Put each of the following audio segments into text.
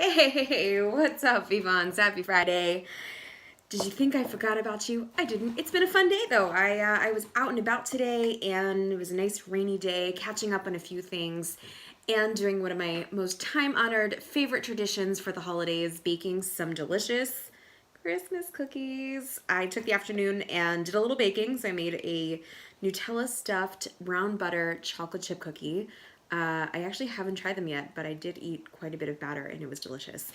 Hey, what's up, Vivons? Happy Friday. Did you think I forgot about you? I didn't. It's been a fun day, though. I was out and about today, and it was a nice rainy day, catching up on a few things, and doing one of my most time-honored favorite traditions for the holidays, baking some delicious Christmas cookies. I took the afternoon and did a little baking, so I made a Nutella stuffed brown butter chocolate chip cookie. I actually haven't tried them yet, but I did eat quite a bit of batter and it was delicious.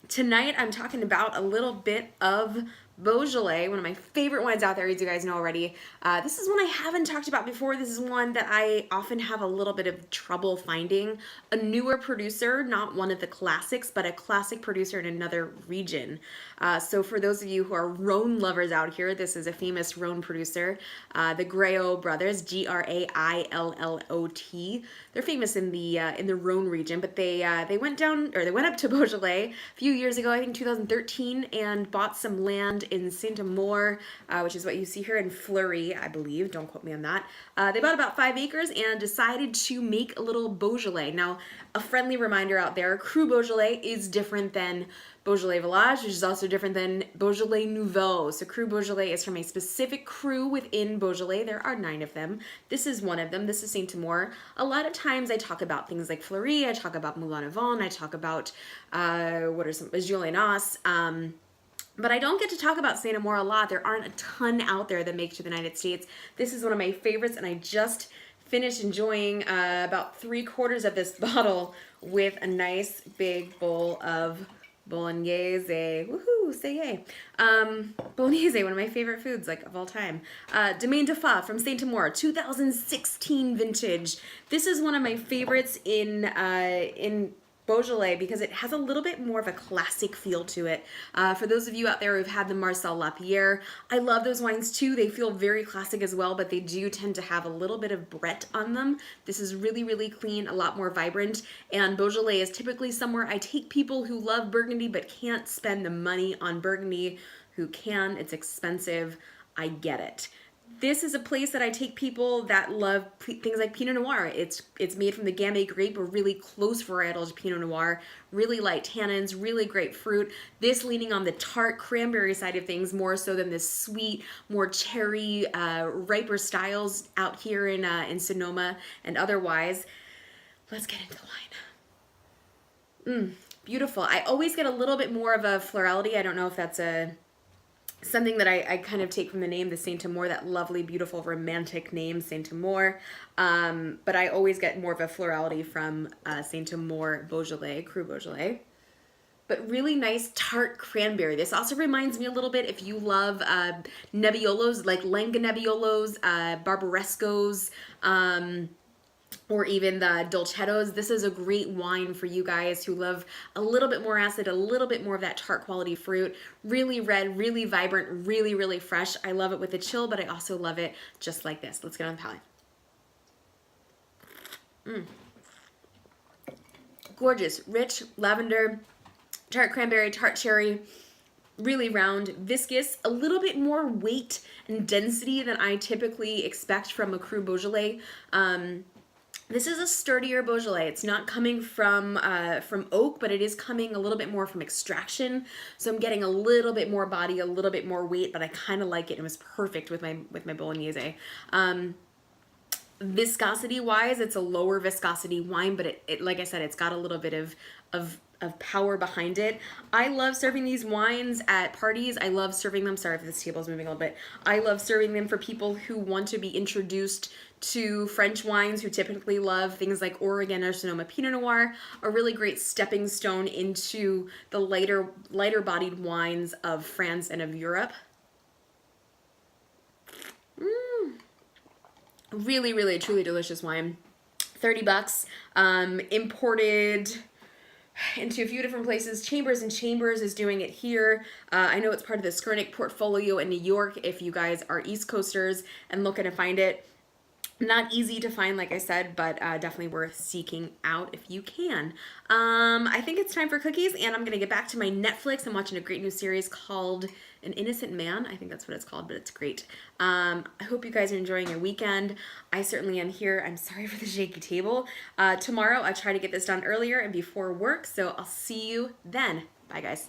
Tonight I'm talking about a little bit of Beaujolais, one of my favorite wines out there, as you guys know already. This is one I haven't talked about before. This is one that I often have a little bit of trouble finding. A newer producer, not one of the classics, but a classic producer in another region. So for those of you who are Rhone lovers out here, this is a famous Rhone producer, the Graillot brothers, Graillot. They're famous in the Rhone region, but they went up to Beaujolais a few years ago, I think 2013, and bought some land in Saint-Amour, which is what you see here in Fleury, I believe. Don't quote me on that. They bought about 5 acres and decided to make a little Beaujolais. Now, a friendly reminder out there, Cru Beaujolais is different than Beaujolais Village, which is also different than Beaujolais Nouveau. So Cru Beaujolais is from a specific cru within Beaujolais. There are 9 of them. This is one of them. This is Saint-Amour. A lot of times I talk about things like Fleury, I talk about Moulin Avant, I talk about, what are some, Julianas, but I don't get to talk about Saint-Amour a lot. There aren't a ton out there that make it to the United States. This is one of my favorites, and I just finished enjoying about 3/4 of this bottle with a nice big bowl of Bolognese. Woohoo, say yay. Bolognese, one of my favorite foods, like, of all time. Domaine de Fa from Saint-Amour, 2016 vintage. This is one of my favorites in Beaujolais because it has a little bit more of a classic feel to it. For those of you out there who've had the Marcel Lapierre, I love those wines too. They feel very classic as well, but they do tend to have a little bit of Brett on them. This is really, really clean, a lot more vibrant, and Beaujolais is typically somewhere I take people who love Burgundy but can't spend the money on Burgundy, who can. It's expensive. I get it. This is a place that I take people that love things like Pinot Noir. It's made from the Gamay grape, a really close varietal to Pinot Noir, really light tannins, really great fruit. This leaning on the tart cranberry side of things more so than this sweet, more cherry, riper styles out here in Sonoma and otherwise. Let's get into the wine. Beautiful. I always get a little bit more of a florality. I don't know if that's something that I kind of take from the name, the Saint-Amour, that lovely, beautiful, romantic name, Saint-Amour. But I always get more of a florality from Saint-Amour Beaujolais, Cru Beaujolais. But really nice tart cranberry. This also reminds me a little bit, if you love Nebbiolos, like Langa Nebbiolos, Barbarescos, or even the Dolcettos. This is a great wine for you guys who love a little bit more acid, a little bit more of that tart quality fruit. Really red, really vibrant, really, really fresh. I love it with a chill, but I also love it just like this. Let's get on the palate. Gorgeous, rich lavender, tart cranberry, tart cherry, really round, viscous, a little bit more weight and density than I typically expect from a Cru Beaujolais. This is a sturdier Beaujolais. It's not coming from oak, but it is coming a little bit more from extraction. So I'm getting a little bit more body, a little bit more weight, but I kind of like it. It was perfect with my Bolognese. Viscosity-wise, it's a lower viscosity wine, but it like I said, it's got a little bit of power behind it. I love serving these wines at parties. I love serving them. Sorry if this table's moving a little bit. I love serving them for people who want to be introduced to French wines, who typically love things like Oregon or Sonoma Pinot Noir, a really great stepping stone into the lighter bodied wines of France and of Europe. Really, really, truly delicious wine. $30, imported into a few different places. Chambers and Chambers is doing it here. I know it's part of the Skurnik portfolio in New York if you guys are East Coasters and looking to find it. Not easy to find, like I said, but definitely worth seeking out if you can. I think it's time for cookies, and I'm gonna get back to my Netflix. I'm watching a great new series called An Innocent Man. I think that's what it's called, but it's great. I hope you guys are enjoying your weekend. I certainly am here. I'm sorry for the shaky table. Tomorrow I try to get this done earlier and before work, so I'll see you then. Bye, guys.